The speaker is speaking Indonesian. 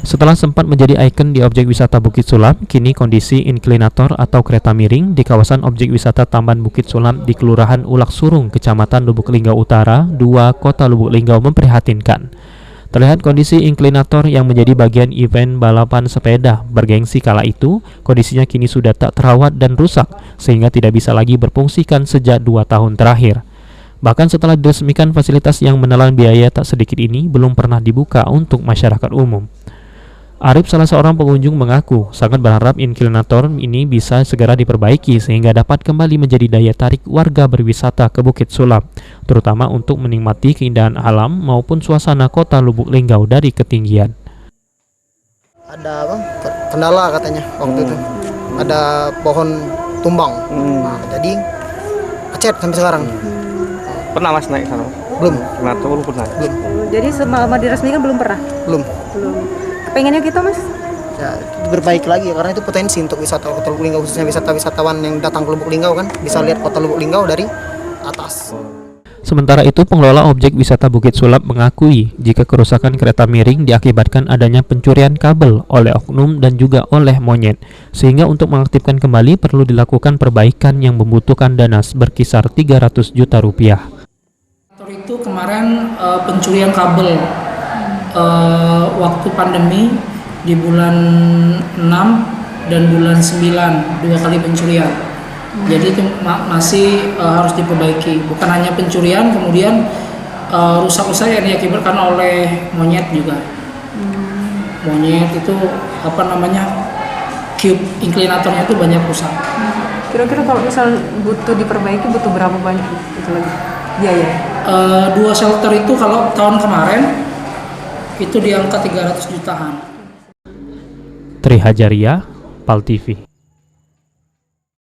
Setelah sempat menjadi ikon di objek wisata Bukit Sulam, kini kondisi inklinator atau kereta miring di kawasan objek wisata Taman Bukit Sulam di Kelurahan Ulak Surung, Kecamatan Lubuk Linggau Utara, 2, Kota Lubuk Linggau memprihatinkan. Terlihat kondisi inklinator yang menjadi bagian event balapan sepeda bergengsi kala itu, kondisinya kini sudah tak terawat dan rusak, sehingga tidak bisa lagi berfungsikan sejak 2 tahun terakhir. Bahkan setelah diresmikan, fasilitas yang menelan biaya tak sedikit ini belum pernah dibuka untuk masyarakat umum. Arif, salah seorang pengunjung, mengaku sangat berharap inklinator ini bisa segera diperbaiki sehingga dapat kembali menjadi daya tarik warga berwisata ke Bukit Sulam, terutama untuk menikmati keindahan alam maupun suasana kota Lubuk Linggau dari ketinggian. Ada apa? Kendala katanya waktu itu. Ada pohon tumbang. Nah, jadi macet sampai sekarang. Pernah Mas naik sana? Belum. Belum pernah. Belum. Jadi selama diresmikan belum pernah? Belum. Pengennya gitu, Mas? Ya, berbaik lagi karena itu potensi untuk wisata Kota Lubuk Linggau, khususnya wisatawan yang datang ke Lubuk Linggau kan bisa lihat Kota Lubuk Linggau dari atas. Sementara itu, pengelola objek wisata Bukit Sulam mengakui jika kerusakan kereta miring diakibatkan adanya pencurian kabel oleh oknum dan juga oleh monyet, sehingga untuk mengaktifkan kembali perlu dilakukan perbaikan yang membutuhkan dana berkisar 300 juta rupiah. Itu kemarin pencurian kabel waktu pandemi di bulan 6 dan bulan 9, 2 kali pencurian. Jadi itu masih harus diperbaiki. Bukan hanya pencurian, kemudian rusak-rusak yang diakibatkan oleh monyet juga. Monyet itu cube inklinatornya itu banyak rusak. Kira-kira kalau misal butuh diperbaiki butuh berapa banyak itu lagi biaya? 2 shelter itu kalau tahun kemarin itu di angka 300 jutaan. Tri Hajaria, PAL TV.